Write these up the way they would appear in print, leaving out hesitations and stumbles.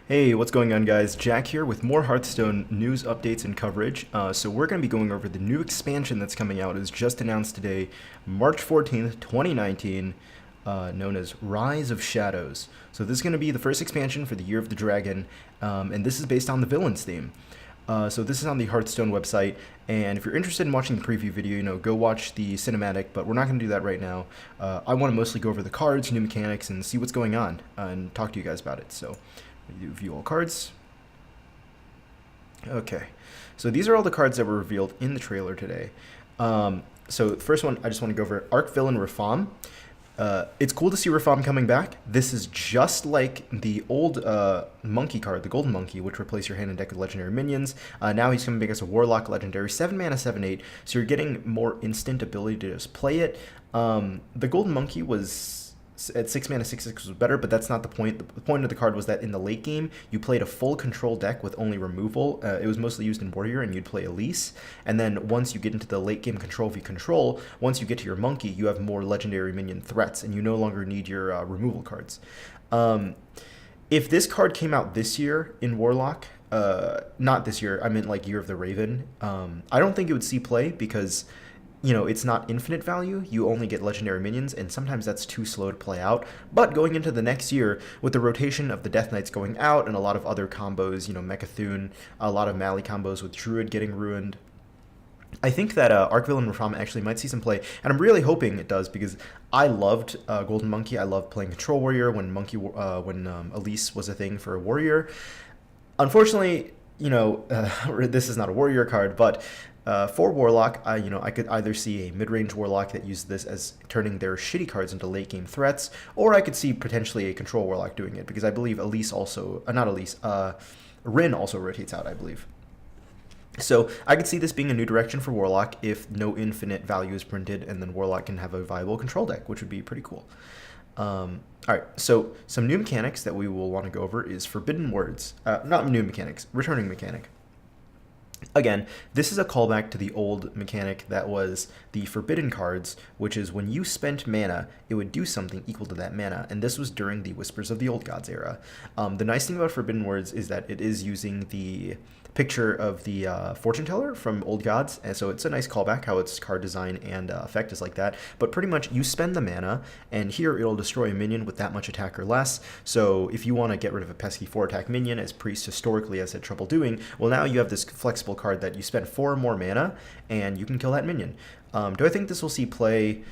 Hey, what's going on, guys? Jack here with more Hearthstone news, updates, and coverage. So we're going to be going over the new expansion that's coming out. It was just announced today, March 14th, 2019, known as Rise of Shadows. So this is going to be the first expansion for the Year of the Dragon, and this is based on the Villains theme. So this is on the Hearthstone website, and if you're interested in watching the preview video, go watch the cinematic, but we're not going to do that right now. I want to mostly go over the cards, new mechanics, and see what's going on, and talk to you guys about it. So view all cards. Okay, so these are all the cards that were revealed in the trailer today. So the first one, I just want to go over Arch Villain Rafaam. It's cool to see Rafaam coming back. This is just like the old monkey card, the golden monkey, which replaced your hand and deck with legendary minions. Now he's coming back as a warlock legendary, 7 mana, 7/8, so you're getting more instant ability to just play it. The golden monkey was at 6 mana, 6/6 was better, but that's not the point. The point of the card was that in the late game, you played a full control deck with only removal. It was mostly used in Warrior, and you'd play Elise. And then once you get into the late game control, if you control, once you get to your monkey, you have more legendary minion threats, and you no longer need your removal cards. If this card came out this year in Warlock, not this year, I meant like Year of the Raven, I don't think it would see play because it's not infinite value. You only get legendary minions, and sometimes that's too slow to play out. But going into the next year, with the rotation of the Death Knights going out and a lot of other combos, Mechathune, a lot of Mali combos with Druid getting ruined, I think that Arch Villain Rafaam actually might see some play, and I'm really hoping it does because I loved Golden Monkey. I loved playing Control Warrior when Elise was a thing for a Warrior. Unfortunately, this is not a Warrior card, but for Warlock, I could either see a mid-range Warlock that uses this as turning their shitty cards into late-game threats, or I could see potentially a Control Warlock doing it, because I believe Elise also, not Elise, Rin also rotates out, I believe. So I could see this being a new direction for Warlock if no infinite value is printed, and then Warlock can have a viable control deck, which would be pretty cool. Alright, so some new mechanics that we will want to go over is Forbidden Words. Not new mechanics, returning mechanic. Again, this is a callback to the old mechanic that was the Forbidden cards, which is when you spent mana, it would do something equal to that mana, and this was during the Whispers of the Old Gods era. The nice thing about Forbidden Words is that it is using the picture of the fortune teller from Old Gods, and so it's a nice callback how its card design and effect is like that. But pretty much you spend the mana, and here it'll destroy a minion with that much attack or less. So if you want to get rid of a pesky 4-attack minion, as Priest historically has had trouble doing, well, now you have this flexible card that you spend 4 more mana and you can kill that minion. Do I think this will see play?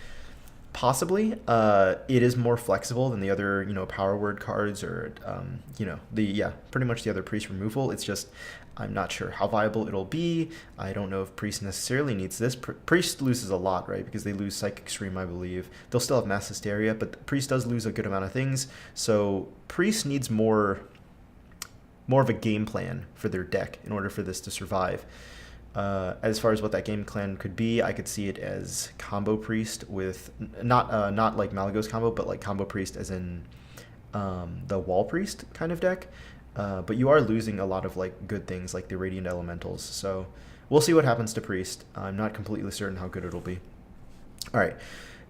Possibly. It is more flexible than the other, power word cards or, pretty much the other Priest removal. It's just, I'm not sure how viable it'll be. I don't know if Priest necessarily needs this. Priest loses a lot, right? Because they lose Psychic Scream, I believe. They'll still have Mass Hysteria, but Priest does lose a good amount of things. So Priest needs more of a game plan for their deck in order for this to survive. As far as what that game plan could be, I could see it as combo Priest with not like Malygos combo, but like combo Priest as in the Wall Priest kind of deck. But you are losing a lot of like good things like the Radiant Elementals, so we'll see what happens to Priest. I'm not completely certain how good it'll be. All right.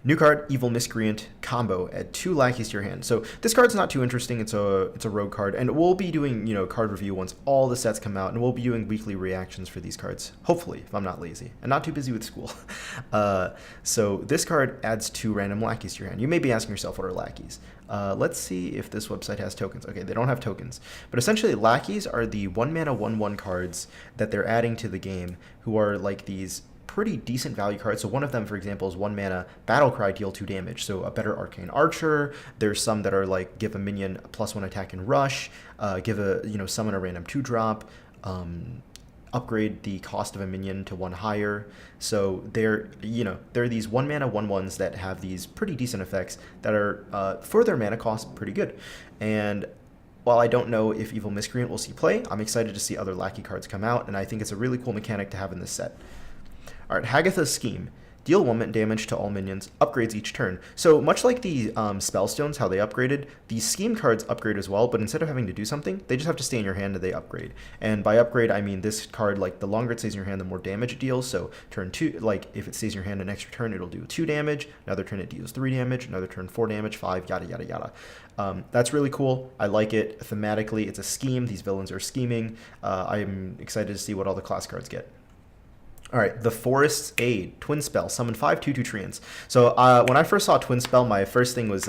New card, Evil Miscreant combo. Add 2 lackeys to your hand. So this card's not too interesting. It's a rogue card, and we'll be doing card review once all the sets come out, and we'll be doing weekly reactions for these cards. Hopefully, if I'm not lazy and not too busy with school. So this card adds 2 random lackeys to your hand. You may be asking yourself, what are lackeys? Let's see if this website has tokens. Okay, they don't have tokens, but essentially lackeys are the 1 mana 1/1 cards that they're adding to the game, who are like these pretty decent value cards. So one of them, for example, is 1 mana Battle Cry, deal 2 damage. So a better Arcane Archer. There's some that are like give a minion +1 attack and rush, give a summon a random 2-drop, upgrade the cost of a minion to 1 higher. So they're these 1 mana 1/1s that have these pretty decent effects that are for their mana cost pretty good. And while I don't know if Evil Miscreant will see play, I'm excited to see other lackey cards come out, and I think it's a really cool mechanic to have in this set. Alright, Hagatha's Scheme. deal 1 damage to all minions, upgrades each turn. So much like the spell stones, how they upgraded, the scheme cards upgrade as well, but instead of having to do something, they just have to stay in your hand and they upgrade. And by upgrade, I mean this card, like the longer it stays in your hand, the more damage it deals. So turn 2, like if it stays in your hand an extra turn, it'll do 2 damage. Another turn it deals 3 damage. Another turn 4 damage, 5, yada yada yada. That's really cool. I like it. Thematically, it's a scheme. These villains are scheming. I'm excited to see what all the class cards get. All right, the Forest's Aid, Twin Spell, summon 5 2/2 treants. So when I first saw Twin Spell, my first thing was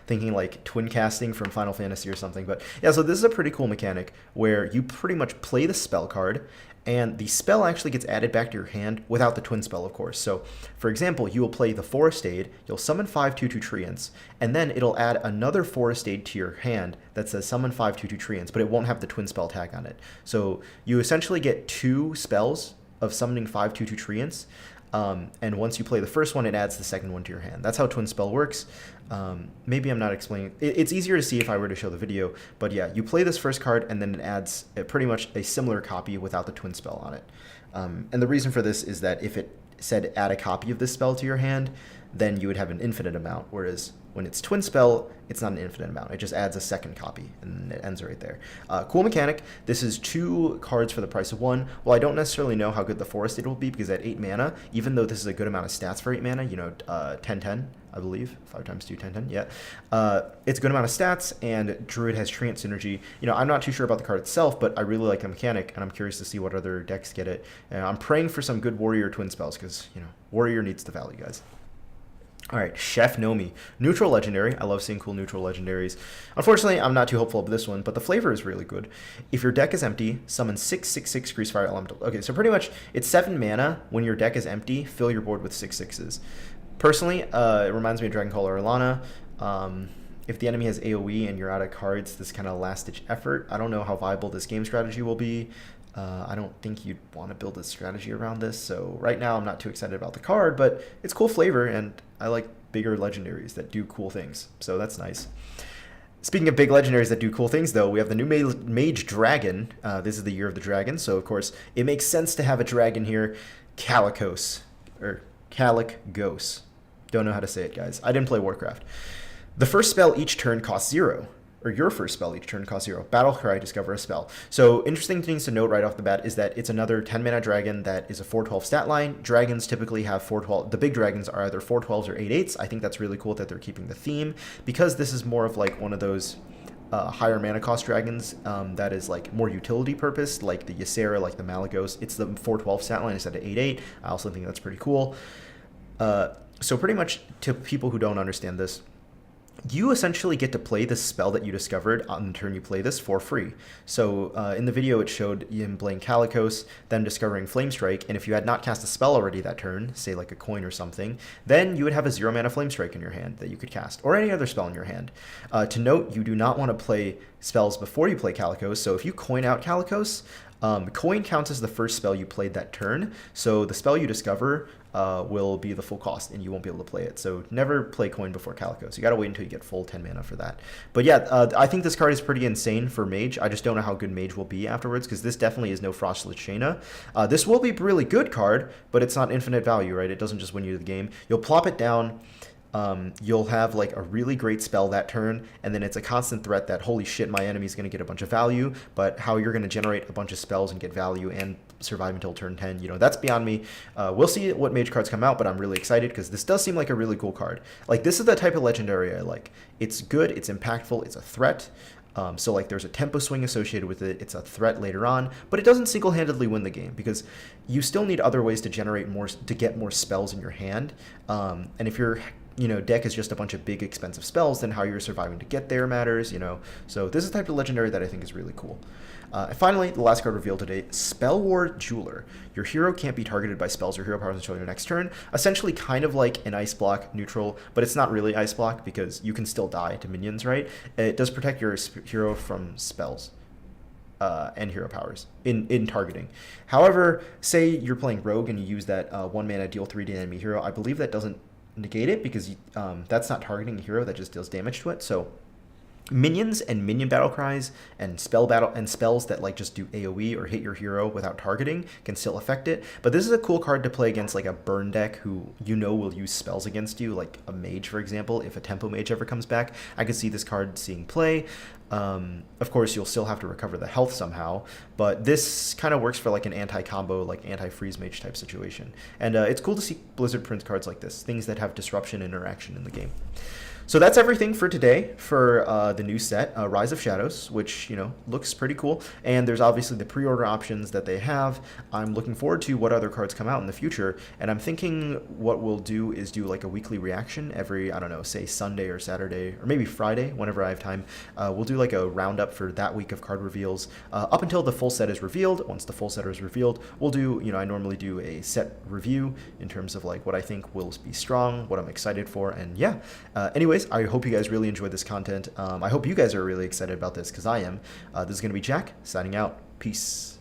thinking like twin casting from Final Fantasy or something. But yeah, so this is a pretty cool mechanic where you pretty much play the spell card, and the spell actually gets added back to your hand without the Twin Spell, of course. So, for example, you will play the Forest Aid, you'll summon 5 2/2 treants, and then it'll add another Forest Aid to your hand that says summon 5 2/2 treants, but it won't have the Twin Spell tag on it. So you essentially get 2 spells of summoning 5 2/2 treants, and once you play the first one, it adds the second one to your hand. That's how Twin Spell works. Maybe I'm not explaining. It's easier to see if I were to show the video, but yeah, you play this first card, and then it adds pretty much a similar copy without the Twin Spell on it. And the reason for this is that if it said add a copy of this spell to your hand, then you would have an infinite amount, whereas when it's Twin Spell, it's not an infinite amount. It just adds a second copy, and it ends right there. Cool mechanic. This is 2 cards for the price of 1. Well, I don't necessarily know how good the Forest Aid will be, because at 8 mana, even though this is a good amount of stats for 8 mana, 10/10, I believe. 5 times 2, 10/10, yeah. It's a good amount of stats, and Druid has Treant synergy. I'm not too sure about the card itself, but I really like the mechanic, and I'm curious to see what other decks get it. I'm praying for some good Warrior Twin Spells, because, Warrior needs the value, guys. All right, Chef Nomi. Neutral legendary. I love seeing cool neutral legendaries. Unfortunately, I'm not too hopeful of this one, but the flavor is really good. If your deck is empty, summon 6/6/6 Greasefire Elemental. Okay, so pretty much it's 7 mana. When your deck is empty, fill your board with 6/6s. Personally, it reminds me of Dragoncaller Orlana. If the enemy has AoE and you're out of cards, this kind of last-ditch effort. I don't know how viable this game strategy will be. I don't think you'd want to build a strategy around this, so right now I'm not too excited about the card, but it's cool flavor, and I like bigger legendaries that do cool things, so that's nice. Speaking of big legendaries that do cool things, though, we have the new Mage Dragon. This is the Year of the Dragon, so of course it makes sense to have a dragon here. Kalecgos, or kalecgos. Don't know how to say it, guys. I didn't play Warcraft. The first spell each turn costs 0. Or your first spell each turn costs 0. Battlecry, discover a spell. So interesting things to note right off the bat is that it's another 10 mana dragon that is a 4/12 stat line. Dragons typically have 4/12. The big dragons are either 4/12s or 8/8s. I think that's really cool that they're keeping the theme, because this is more of like one of those higher mana cost dragons that is like more utility purpose, like the Ysera, like the Malagos. It's the 4/12 stat line instead of 8/8. I also think that's pretty cool. So pretty much to people who don't understand this, you essentially get to play this spell that you discovered on the turn you play this for free. So in the video it showed him playing Kalecgos, then discovering Flame Strike, and if you had not cast a spell already that turn, say like a coin or something, then you would have a 0 mana Flame Strike in your hand that you could cast, or any other spell in your hand. To note, you do not want to play spells before you play Kalecgos, so if you coin out Kalecgos, coin counts as the first spell you played that turn, so the spell you discover will be the full cost, and you won't be able to play it. So never play coin before Kalecgos. You gotta wait until you get full 10 mana for that. But yeah, I think this card is pretty insane for Mage. I just don't know how good Mage will be afterwards, because this definitely is no Frostless Shayna. This will be a really good card, but it's not infinite value, right? It doesn't just win you the game. You'll plop it down. You'll have like a really great spell that turn, and then it's a constant threat that, holy shit, my enemy's going to get a bunch of value, but how you're going to generate a bunch of spells and get value and survive until turn 10, that's beyond me. We'll see what Mage cards come out, but I'm really excited because this does seem like a really cool card. Like, this is the type of legendary I like. It's good, it's impactful, it's a threat. So like there's a tempo swing associated with it, it's a threat later on, but it doesn't single-handedly win the game, because you still need other ways to generate more, to get more spells in your hand. And if your deck is just a bunch of big expensive spells, then how you're surviving to get there matters, So this is the type of legendary that I think is really cool. And finally, the last card revealed today, Spell War Jeweler. Your hero can't be targeted by spells or hero powers until your next turn. Essentially kind of like an Ice Block neutral, but it's not really Ice Block because you can still die to minions, right? It does protect your hero from spells and hero powers in targeting. However, say you're playing Rogue and you use that 1 mana deal 3 to enemy hero. I believe that doesn't negate it, because that's not targeting a hero, that just deals damage to it. So Minions and minion battle cries and spells that like just do AoE or hit your hero without targeting can still affect it. But this is a cool card to play against like a burn deck who will use spells against you, like a mage, for example. If a tempo mage ever comes back, I could see this card seeing play. Of course, you'll still have to recover the health somehow, but this kind of works for like an anti-combo, like anti-freeze mage type situation. And it's cool to see Blizzard print cards like this, things that have disruption interaction in the game. So that's everything for today for the new set, Rise of Shadows, which, looks pretty cool. And there's obviously the pre-order options that they have. I'm looking forward to what other cards come out in the future. And I'm thinking what we'll do is do like a weekly reaction every, I don't know, say Sunday or Saturday, or maybe Friday, whenever I have time. We'll do like a roundup for that week of card reveals up until the full set is revealed. Once the full set is revealed, we'll do, I normally do a set review in terms of like what I think will be strong, what I'm excited for. And yeah, anyways, I hope you guys really enjoyed this content. I hope you guys are really excited about this because I am. This is going to be Jack signing out. Peace.